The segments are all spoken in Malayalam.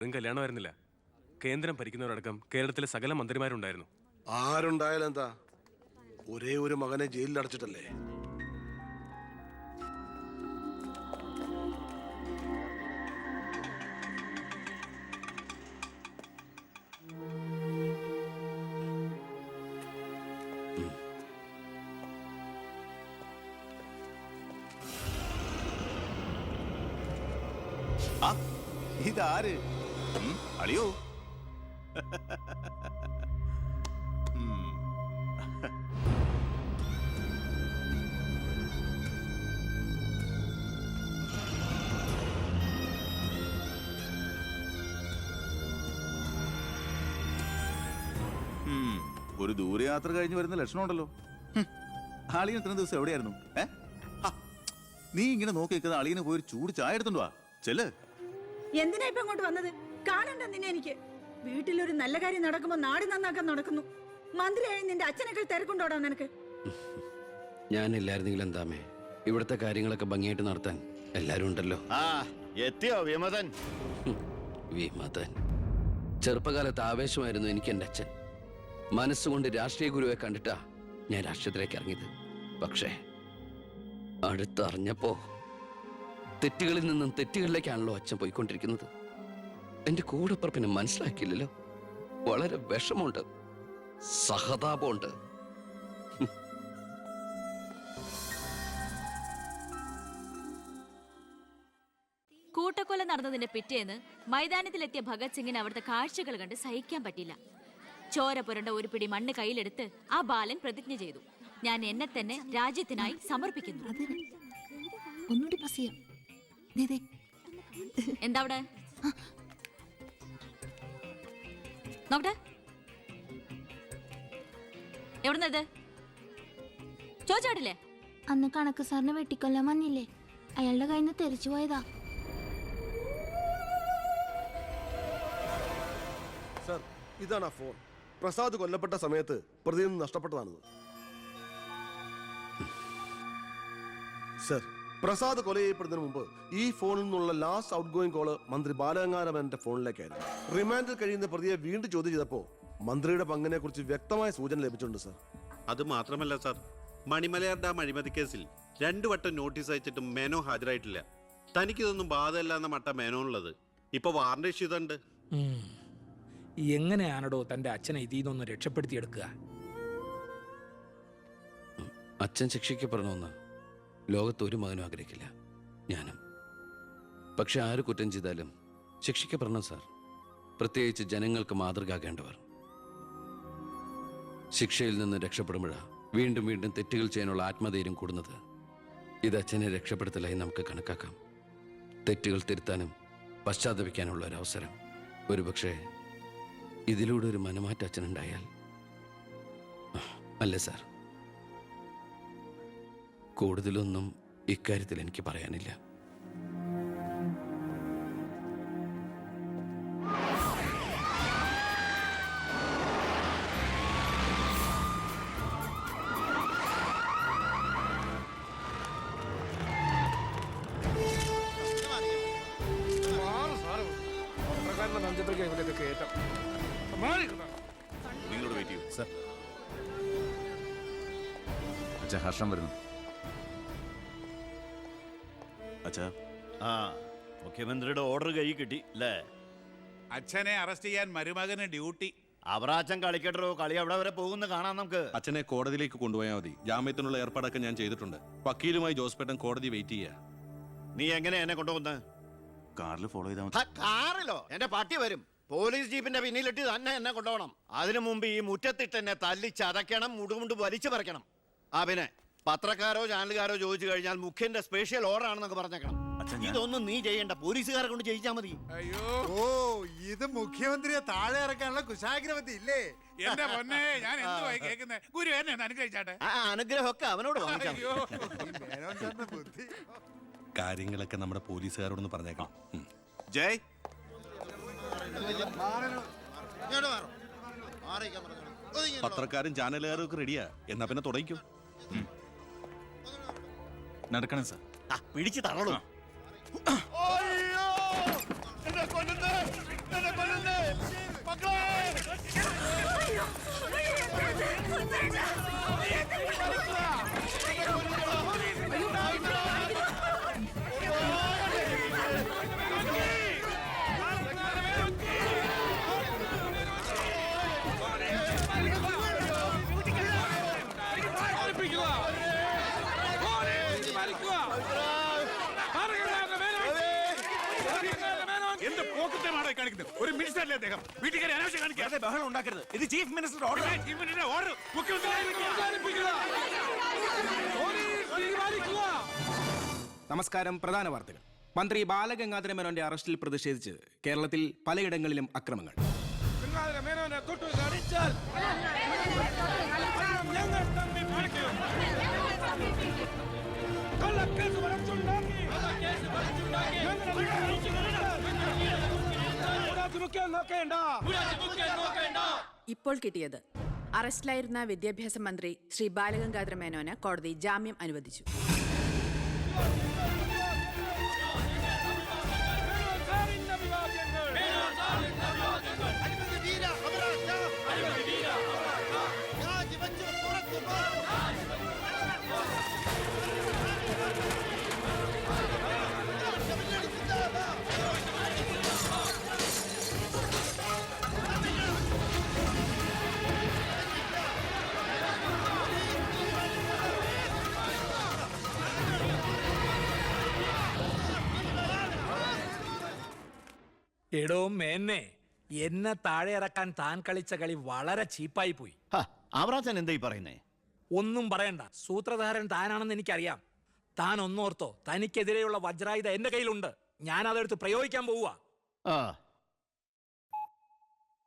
കല്യാണമായിരുന്നില്ല. കേന്ദ്രം ഭരിക്കുന്നവരടക്കം കേരളത്തിലെ സകല മന്ത്രിമാരുണ്ടായിരുന്നു. ആരുണ്ടായാലും എന്താ, ഒരേ ഒരു മകനെ ജയിലിൽ അടച്ചിട്ടല്ലേ. ഇതാര്? അളിയോ? ഒരു ദൂരയാത്ര കഴിഞ്ഞ് വരുന്ന ലക്ഷണമുണ്ടല്ലോ. അളിയൻ ഇത്ര ദിവസം എവിടെയായിരുന്നു? നീ ഇങ്ങനെ നോക്കി നിൽക്കുന്ന അളിയന് പോയി ചൂട് ചായ എടുത്തോണ്ട് വാ. ചെല്ല്. എന്തിനാ ഇപ്പൊ ഇങ്ങോട്ട് വന്നത്? കാണണ്ട നിന്നെ എനിക്ക്. വീട്ടിലൊരു നല്ല കാര്യം നടക്കുമ്പോ നാട് നന്നാക്കാൻ നടക്കുന്നു. മന്ത്രിയായി നിന്റെ അച്ഛനൊക്കെ തിരക്കുണ്ടോടാ നിനക്ക്? ഞാനില്ലായിരുന്നെങ്കിൽ എന്താമേ, ഇവിടുത്തെ കാര്യങ്ങളൊക്കെ ഭംഗിയായിട്ട് നടത്താൻ എല്ലാരും ഉണ്ടല്ലോ. എത്തിയോ വിമതൻ? വിമതൻ ചെറുപ്പകാലത്ത് ആവേശമായിരുന്നു എനിക്ക് എന്റെ അച്ഛൻ. മനസ്സുകൊണ്ട് രാഷ്ട്രീയ ഗുരുവെ കണ്ടിട്ടാ ഞാൻ രാഷ്ട്രീയത്തിലേക്ക് ഇറങ്ങിയത്. പക്ഷേ അടുത്തറിഞ്ഞപ്പോ തെറ്റുകളിൽ നിന്നും തെറ്റുകളിലേക്കാണല്ലോ അച്ഛൻ പോയിക്കൊണ്ടിരിക്കുന്നത്. എന്റെ കൂടെപ്പുറപ്പിനെ മനസ്സിലാക്കിയില്ലല്ലോ. വളരെ വിഷമമുണ്ട്, സഹതാപമുണ്ട്. കൂട്ടക്കൊല നടന്നതിന്റെ പിറ്റേന്ന് മൈതാനത്തിലെത്തിയ ഭഗത് സിംഗിന് അവിടുത്തെ കാഴ്ചകൾ കണ്ട് സഹിക്കാൻ പറ്റില്ല. ചോര പുരണ്ട ഒരു പിടി മണ്ണ് കയ്യിലെടുത്ത് ആ ബാലൻ പ്രതിജ്ഞ ചെയ്തു, ഞാൻ എന്നെ തന്നെ രാജ്യത്തിനായി സമർപ്പിക്കുന്നു. എന്താ അവിടെ നോക്കട്ടെ, എവിടുന്നത് ചോദിച്ചാടില്ലേ? അന്ന് കണക്ക് സാറിന് വെട്ടിക്കൊല്ലാൻ വന്നില്ലേ, അയാളുടെ കയ്യിൽ നിന്ന് തെറിച്ചു പോയതാ. സർ, ഇതാണ് ആ ഫോൺ. പ്രസാദ് കൊല്ലപ്പെട്ട സമയത്ത് പ്രതിയിൽ നിന്ന് നഷ്ടപ്പെട്ടതാണിത്. സർ, പ്രസാദ് കൊല ചെയ്യപ്പെടുന്നതിന് മുമ്പ് ഈ ഫോണിൽ നിന്നുള്ള ലാസ്റ്റ് ഔട്ട് ഗോയിങ് കോള് മന്ത്രി ബാലഗംഗാധരന്റെ ഫോണിലേക്കായിരുന്നു. റിമാൻഡിൽ കഴിയുന്ന പ്രതിയെ വീണ്ടും ചോദ്യം ചെയ്തപ്പോ മന്ത്രിയുടെ പങ്കിനെ കുറിച്ച് വ്യക്തമായ സൂചന ലഭിച്ചിട്ടുണ്ട് സർ. അത് മാത്രമല്ല സർ, മണിമലയാർ ഡാം അഴിമതി കേസിൽ 2 വട്ടം നോട്ടീസ് അയച്ചിട്ടും മേനോ ഹാജരായിട്ടില്ല. തനിക്കിതൊന്നും ബാധമല്ല എന്ന മട്ട മേനോനുള്ളത്. ഇപ്പൊ വാറന്റ് ഇഷ്യൂ ഉണ്ട്. എങ്ങനെയാണോ തന്റെ അച്ഛനെ ഇതിന്നൊന്ന് രക്ഷപ്പെടുത്തിയെടുക്കുക? അച്ഛൻ ശിക്ഷിക്കപ്പെടണമെന്ന് ലോകത്ത് ഒരു മകനും ആഗ്രഹിക്കില്ല, ഞാനും. പക്ഷെ ആര് കുറ്റം ചെയ്താലും ശിക്ഷിക്കപ്പെടണം സാർ, പ്രത്യേകിച്ച് ജനങ്ങൾക്ക് മാതൃകയാകേണ്ടവർ. ശിക്ഷയിൽ നിന്ന് രക്ഷപ്പെടുമ്പോഴാണ് വീണ്ടും വീണ്ടും തെറ്റുകൾ ചെയ്യാനുള്ള ആത്മധൈര്യം കൂടുന്നത്. ഇത് അച്ഛനെ രക്ഷപ്പെടുത്തലായി നമുക്ക് കണക്കാക്കാം. തെറ്റുകൾ തിരുത്താനും പശ്ചാത്തപിക്കാനുള്ള ഒരു അവസരം. ഒരുപക്ഷെ ഇതിലൂടെ ഒരു മനമാറ്റം അച്ഛനുണ്ടായാൽ. അല്ലേ സാർ? കൂടുതലൊന്നും ഇക്കാര്യത്തിൽ എനിക്ക് പറയാനില്ല. നിങ്ങളോട് വെയിറ്റ് ചെയ്യൂ സർ. അച്ഛാ, ഹർഷം വരുന്നു. അച്ഛാ, മുഖ്യമന്ത്രിയുടെ ഓർഡർ കൈ കിട്ടി അല്ലേ? അച്ഛനെ അറസ്റ്റ് ചെയ്യാൻ മരുമകന് ഡ്യൂട്ടി. അവറാച്ചൻ കളിക്കട്ടോ, കളി അവിടെ വരെ പോകുന്ന കാണാം നമുക്ക്. അച്ഛനെ കോടതിയിലേക്ക് കൊണ്ടുപോയാൽ മതി. ജാമ്യത്തിനുള്ള ഏർപ്പാടൊക്കെ ഞാൻ ചെയ്തിട്ടുണ്ട്. വക്കീലുമായി ജോസ്പേട്ടൻ കോടതി വെയിറ്റ് ചെയ്യാ. നീ എങ്ങനെ എന്നെ കൊണ്ടുപോകുന്ന? കാറിൽ ഫോളോ ചെയ്താൽ മതി. കാറിലോ? എന്റെ പട്ടി വരും. പോലീസ് ജീപ്പിന്റെ പിന്നിലിട്ട് തന്നെ എന്നെ കൊണ്ടുപോകണം. അതിനു മുമ്പ് ഈ മുറ്റത്തിട്ട് എന്നെ തല്ലി ചതയ്ക്കണം, മുടുമുണ്ട് വലിച്ചു പറിക്കണം. പിന്നെ പത്രക്കാരോ ചാനലുകാരോ ചോദിച്ചു കഴിഞ്ഞാൽ മുഖ്യന്റെ സ്പെഷ്യൽ ഓർഡർ ആണെന്നൊക്കെ പറഞ്ഞേക്കണം. ഇതൊന്നും നീ ചെയ്യണ്ട, പോലീസുകാരെ കൊണ്ട് ചെയ്യിച്ചാൽ മതി. അയ്യോ, ഓ, ഇത് മുഖ്യമന്ത്രിയെ താഴെ ഇറക്കാനുള്ള കുശാഗ്രവത്തി ഇല്ലേ? എന്റെ പൊന്നെ, ഞാൻ എന്തുവായി കേൾക്കുന്നത്? ഗുരു എന്നെ അനുഗ്രഹിച്ചാട്ടെ. അനുഗ്രഹമൊക്കെ അവനോട് വാങ്ങിച്ചാൽ ബുദ്ധി. കാര്യങ്ങളൊക്കെ നമ്മുടെ പോലീസുകാരോടൊന്ന് പറഞ്ഞേക്കാം. ജയ്, പത്രക്കാരും ചാനലുകാരും ഒക്കെ റെഡിയാ. എന്നാ പിന്നെ തുടങ്ങിക്കോ. നടക്കണം സാർ. പിടിച്ച് തള്ളണോ? എന്തായി കാണിക്കുന്നത്? ഒരു മിനിസ്റ്ററല്ലേ അദ്ദേഹം? വീട്ടിൽ കയറി അനാവശ്യം കാണിക്കാതെ ബഹളം ഉണ്ടാക്കരുത്. ഇത് chief minister order. Chief minister order. നമസ്കാരം. പ്രധാന വാർത്തകൾ. മന്ത്രി ബാലഗംഗാധര മേനോന്റെ അറസ്റ്റിൽ പ്രതിഷേധിച്ച് കേരളത്തിൽ പലയിടങ്ങളിലും അക്രമങ്ങൾ. ഇപ്പോൾ കിട്ടിയത് അറസ്റ്റിലായിരുന്ന വിദ്യാഭ്യാസ മന്ത്രി ശ്രീ ബാലഗംഗാധര മേനോന് കോടതി ജാമ്യം അനുവദിച്ചു. എടോ മേന്നെ, എന്നെ താഴെ ഇറക്കാൻ താൻ കളിച്ച കളി വളരെ ചീപ്പായി പോയി. അവറാച്ചൻ എന്തായി പറയുന്നേ? ഒന്നും പറയണ്ട, സൂത്രധാരൻ താനാണെന്ന് എനിക്കറിയാം. താൻ ഒന്നോർത്തോ, തനിക്കെതിരെയുള്ള വജ്രായുധ എന്റെ കയ്യിലുണ്ട്. ഞാൻ അതെടുത്ത് പ്രയോഗിക്കാൻ പോവുക.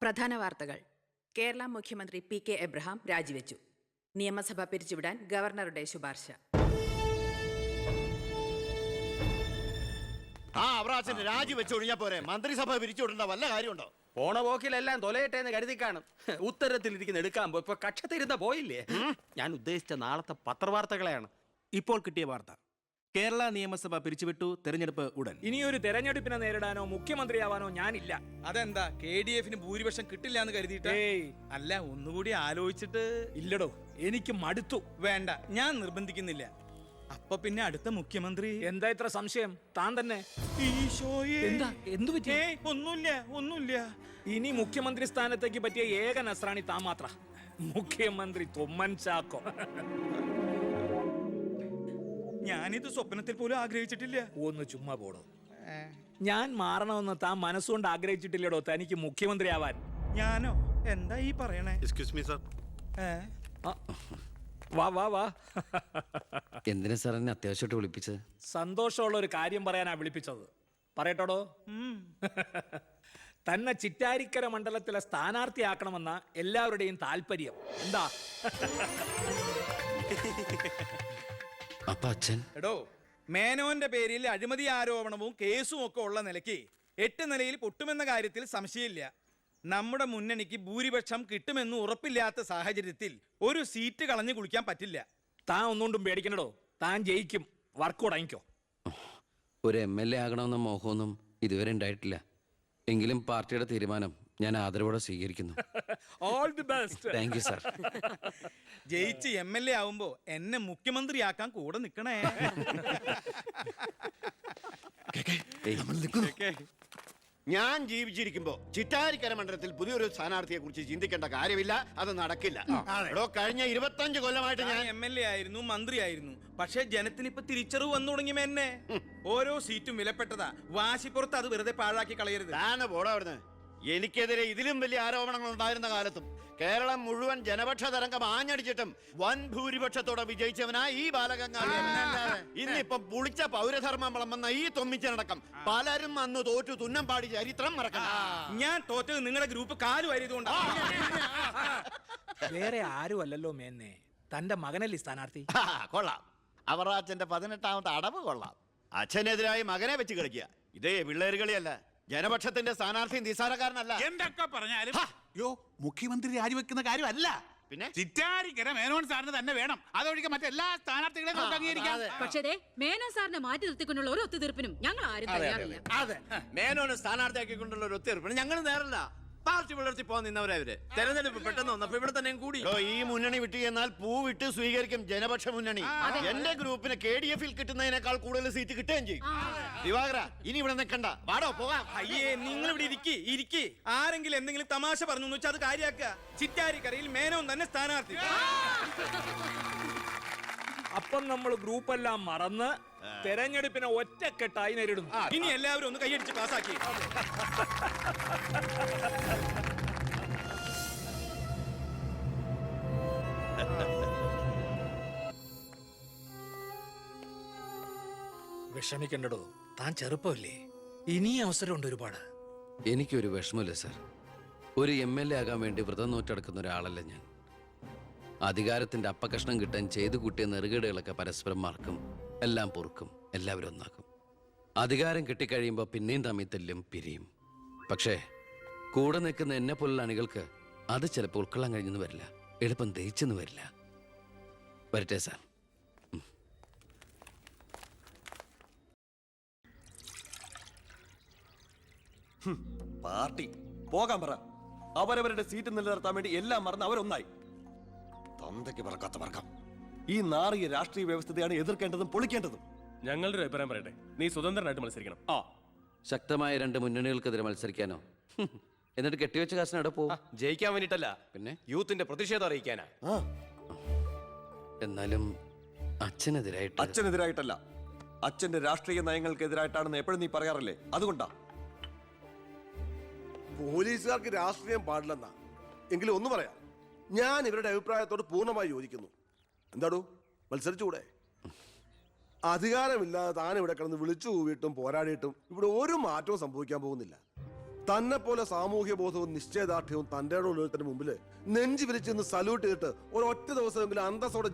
പ്രധാന വാർത്തകൾ. കേരള മുഖ്യമന്ത്രി PK എബ്രഹാം രാജിവെച്ചു. നിയമസഭ പിരിച്ചുവിടാൻ ഗവർണറുടെ ശുപാർശ. അവറാച്ചൻ രാജിവെച്ചൊഴിഞ്ഞാ പോരെ? മന്ത്രിസഭ പിരിച്ചുവിടേണ്ട വല്ല കാര്യമുണ്ടോ? പോണ പോക്കിലെല്ലാം തൊലയട്ടെ എന്ന് കരുതി കാണും. ഉത്തരത്തിലിരിക്കുന്ന എടുക്കാൻ പോയി. ഇപ്പൊ കക്ഷത്തിരുന്ന പോയില്ലേ? ഞാൻ ഉദ്ദേശിച്ച നാളത്തെ പത്രവാർത്തകളെയാണ്. ഇപ്പോൾ കിട്ടിയ വാർത്ത. കേരള നിയമസഭ പിരിച്ചുവിട്ടു. തെരഞ്ഞെടുപ്പ് ഉടൻ. ഇനിയൊരു തെരഞ്ഞെടുപ്പിനെ നേരിടാനോ മുഖ്യമന്ത്രിയാവാനോ ഞാനില്ല. അതെന്താ? KDF ഭൂരിപക്ഷം കിട്ടില്ല എന്ന് കരുതിയിട്ട്? അല്ല, ഒന്നുകൂടി ആലോചിച്ചിട്ട്. ഇല്ലടോ, എനിക്ക് മടുത്തു. വേണ്ട, ഞാൻ നിർബന്ധിക്കുന്നില്ല. അപ്പൊ പിന്നെ അടുത്ത മുഖ്യമന്ത്രി എന്താ ഇത്ര സംശയം? താൻ തന്നെ. എന്താ? എന്തു പറ്റി? ഒന്നുമില്ല. ഇനി മുഖ്യമന്ത്രി സ്ഥാനത്തേക്ക് പറ്റിയ ഏക നസ്രാണി താൻ മാത്ര. മുഖ്യമന്ത്രി തൊമ്മൻ ചാക്കോ. ഞാനിത് സ്വപ്നത്തിൽ പോലും ആഗ്രഹിച്ചിട്ടില്ല. ഒന്ന് ചുമ്മാ പോടോ. ഞാൻ മാറണമെന്ന് താൻ മനസ്സുകൊണ്ട് ആഗ്രഹിച്ചിട്ടില്ലടോ തനിക്ക് മുഖ്യമന്ത്രിയാവാൻ. ഞാനോ? എന്താ ഈ പറയണേ? Excuse me sir. വാ വാ വാ. എന്തിനാ സാർ എന്നെ അത്യാവശ്യമായിട്ട് വിളിപ്പിച്ചത്? സന്തോഷമുള്ള ഒരു കാര്യം പറയാനാ വിളിപ്പിച്ചത്. പറയട്ടോടോ. തന്നെ ചിറ്റാരിക്കര മണ്ഡലത്തിലെ സ്ഥാനാർത്ഥിയാക്കണമെന്ന എല്ലാവരുടെയും താല്പര്യം. എന്താ? അപ്പൊ അച്ഛൻ? എടോ, മേനോന്റെ പേരിൽ അഴിമതി ആരോപണവും കേസും ഒക്കെ ഉള്ള നിലയ്ക്ക് 8 നിലയിൽ പൊട്ടുമെന്ന കാര്യത്തിൽ സംശയമില്ല. നമ്മുടെ മുന്നണിക്ക് ഭൂരിപക്ഷം കിട്ടുമെന്ന് ഉറപ്പില്ലാത്ത സാഹചര്യത്തിൽ ഒരു സീറ്റ് കളഞ്ഞു കുളിക്കാൻ പറ്റില്ല. താൻ ഒന്നുകൊണ്ടും പേടിക്കണടോ, താൻ ജയിക്കും. വർക്ക് തുടങ്ങിക്കോ. ഒരു MLA ആകണമെന്ന മോഹമൊന്നും ഇതുവരെ ഉണ്ടായിട്ടില്ല. എങ്കിലും പാർട്ടിയുടെ തീരുമാനം ഞാൻ ആദരവോടെ സ്വീകരിക്കുന്നു. All the best. Thank you sir. ജയിച്ച് MLA ആവുമ്പോ എന്നെ മുഖ്യമന്ത്രിയാക്കാൻ കൂടെ നിൽക്കണേ. ഞാൻ ജീവിച്ചിരിക്കുമ്പോ ചിറ്റാരിക്കര മണ്ഡലത്തിൽ പുതിയൊരു സ്ഥാനാർത്ഥിയെ കുറിച്ച് ചിന്തിക്കേണ്ട കാര്യമില്ല. അത് നടക്കില്ല. കഴിഞ്ഞ 25 കൊല്ലമായിട്ട് ഞാൻ MLA ആയിരുന്നു, മന്ത്രിയായിരുന്നു. പക്ഷേ ജനത്തിന് ഇപ്പൊ തിരിച്ചറിവ് വന്നു തുടങ്ങി. എന്നെ ഓരോ സീറ്റും വിലപ്പെട്ടതാ. വാശിപ്പുറത്ത് അത് വെറുതെ പാഴാക്കി കളയരുത്. പോടാ അവിടുന്ന്. എനിക്കെതിരെ ഇതിലും വലിയ ആരോപണങ്ങൾ ഉണ്ടായിരുന്ന കാലത്തും കേരളം മുഴുവൻ ജനപക്ഷ തരംഗം ആഞ്ഞടിച്ചിട്ടും വൻ ഭൂരിപക്ഷത്തോടെ വിജയിച്ചവനാ ഈ ബാലഗംഗാധരൻ. ഇന്നിപ്പം പുളിച്ച പൗരധർമ്മം വിളമ്പുന്ന ഈ തൊമ്മിച്ചനടക്കം പലരും അന്ന് തോറ്റു തുന്നം പാടി ചരിത്രം മറക്കണം. ഞാൻ തോറ്റത് നിങ്ങളുടെ ഗ്രൂപ്പ് കാലു വാരിയതുകൊണ്ടാണ്. വേറെ ആരും അല്ലല്ലോ മേന്നെ, തന്റെ മകനല്ലേ സ്ഥാനാർത്ഥി. കൊള്ളാം. അവറാച്ചന്റെ 18ാമത്തെ അടവ് കൊള്ളാം. അച്ഛനെതിരായി മകനെ വെച്ച് കളിക്കുക. ഇതേ പിള്ളേര് കളിയല്ല. ജനപക്ഷത്തിന്റെ സ്ഥാനാർത്ഥി നിസ്സാരക്കാരനല്ല. എന്തൊക്കെ പറഞ്ഞാലും മുഖ്യമന്ത്രി രാജിവെക്കുന്ന കാര്യമല്ല. പിന്നെ ചിറ്റാരിക്കര മേനോൻ സാറിന് തന്നെ വേണം. അതൊഴികെ മറ്റെല്ലാ സ്ഥാനാർത്ഥികളെയും നമുക്ക് അംഗീകരിക്കാം. പക്ഷേ മേനോൻ സാറിനെ മാറ്റി നിർത്തിക്കൊണ്ടുള്ള ഒരു ഒത്തുതീർപ്പിനും ഞങ്ങൾ ആരും തയ്യാറില്ല. അതെ, മേനോനെ സ്ഥാനാർത്ഥിയാക്കിക്കൊണ്ടുള്ള ഒരു ഒത്തുതീർപ്പിന് ഞങ്ങൾ നേരല്ല. പാർട്ടി പുലർത്തി പോകാൻ നിന്നവരവര്. തെരഞ്ഞെടുപ്പ് പെട്ടെന്ന് വന്നപ്പോ ഇവിടെ തന്നെ കൂടി. ഈ മുന്നണി വിട്ട് എന്നാൽ പൂ വിട്ട് സ്വീകരിക്കും ജനപക്ഷ മുന്നണി. എന്റെ ഗ്രൂപ്പിന് KDF കിട്ടുന്നതിനേക്കാൾ കൂടുതൽ സീറ്റ് കിട്ടുകയും ചെയ്യും. ദിവാകര, ഇനി ഇവിടെ നിൽക്കണ്ട, വാടോ പോകാം. അയ്യേ, നിങ്ങൾ ഇവിടെ ഇരിക്കി. ആരെങ്കിലും എന്തെങ്കിലും തമാശ പറഞ്ഞു വെച്ചാൽ അത് കാര്യാക്കുക. ചിറ്റാരിക്കരയിൽ മേനോൻ തന്നെ സ്ഥാനാർത്ഥി. അപ്പം നമ്മൾ ഗ്രൂപ്പെല്ലാം മറന്ന് തെരഞ്ഞെടുപ്പിനെ ഒറ്റക്കെട്ടായി നേരിടുന്നു. ഇനി എല്ലാവരും ഒന്ന് കൈയടിച്ച് പാസ്സാക്കി. വിഷമിക്കണ്ടടോ, താൻ ചെറുപ്പമല്ലേ, ഇനി അവസരമുണ്ട് ഒരുപാട്. എനിക്കൊരു വിഷമമില്ല സാർ. ഒരു MLA ആകാൻ വേണ്ടി വ്രതം നോറ്റെടുക്കുന്ന ഒരാളല്ല ഞാൻ. അധികാരത്തിന്റെ അപ്പകഷ്ണം കിട്ടാൻ ചെയ്തു കൂട്ടിയ നെറുകേടുകളൊക്കെ പരസ്പരം മറക്കും, എല്ലാം പൊറുക്കും, എല്ലാവരും ഒന്നാക്കും. അധികാരം കിട്ടിക്കഴിയുമ്പോൾ പിന്നെയും തമ്മിൽ തെല്ലും പിരിയും. പക്ഷേ കൂടെ നിൽക്കുന്ന എന്നെ പോലുള്ള അണികൾക്ക് അത് ചിലപ്പോൾ ഉൾക്കൊള്ളാൻ കഴിഞ്ഞെന്ന് വരില്ല, എളുപ്പം ദഹിച്ചെന്ന് വരില്ല. വരട്ടെ സാർ. പാർട്ടി പോകാൻ പറ. അവരവരുടെ സീറ്റ് നിലനിർത്താൻ വേണ്ടി എല്ലാം മറന്ന് അവരൊന്നായി. തന്തയ്ക്ക് പറക്കാത്ത വർക്കം. ഈ നാറിയ രാഷ്ട്രീയ വ്യവസ്ഥതയാണ് എതിർക്കേണ്ടതും പൊളിക്കേണ്ടതും. ഞങ്ങളുടെ ഒരു അഭിപ്രായം പറയട്ടെ, നീ സ്വതന്ത്രനായിട്ട് മത്സരിക്കണം. ശക്തമായ 2 മുന്നണികൾക്കെതിരെ മത്സരിക്കാനോ? എന്നിട്ട് കെട്ടിവെച്ച കാശിന് എവിടെ പോവും? ജയിക്കാൻ വേണ്ടിട്ടല്ല, പിന്നെ യൂത്തിന്റെ പ്രതിഷേധം അറിയിക്കാനാ. എന്നാലും അച്ഛനെതിരായിട്ട്. അച്ഛനെതിരായിട്ടല്ല, അച്ഛന്റെ രാഷ്ട്രീയ നയങ്ങൾക്കെതിരായിട്ടാണെന്ന് എപ്പോഴും നീ പറയാറില്ലേ, അതുകൊണ്ടാ. പോലീസുകാർക്ക് രാഷ്ട്രീയം പാടില്ലെന്നാ. എങ്കിലും ഒന്ന് പറയാം, ഞാൻ ഇവരുടെ അഭിപ്രായത്തോട് പൂർണ്ണമായി യോജിക്കുന്നു. എന്താടൂ, മത്സരിച്ചുകൂടെ? അധികാരമില്ലാതെ താൻ ഇവിടെ കിടന്ന് വിളിച്ചു കൂവിയിട്ടും പോരാടിയിട്ടും ഇവിടെ ഒരു മാറ്റവും സംഭവിക്കാൻ പോകുന്നില്ല. തന്നെ പോലെ സാമൂഹ്യ ബോധവും നിശ്ചയദാർഢ്യവും തന്റെ ഉള്ളതിന് മുമ്പിൽ നെഞ്ചു വിരിച്ചെന്ന് സല്യൂട്ട് ചെയ്തിട്ട് ഒരൊറ്റ ദിവസമെങ്കിലും അന്തസ്സോടെ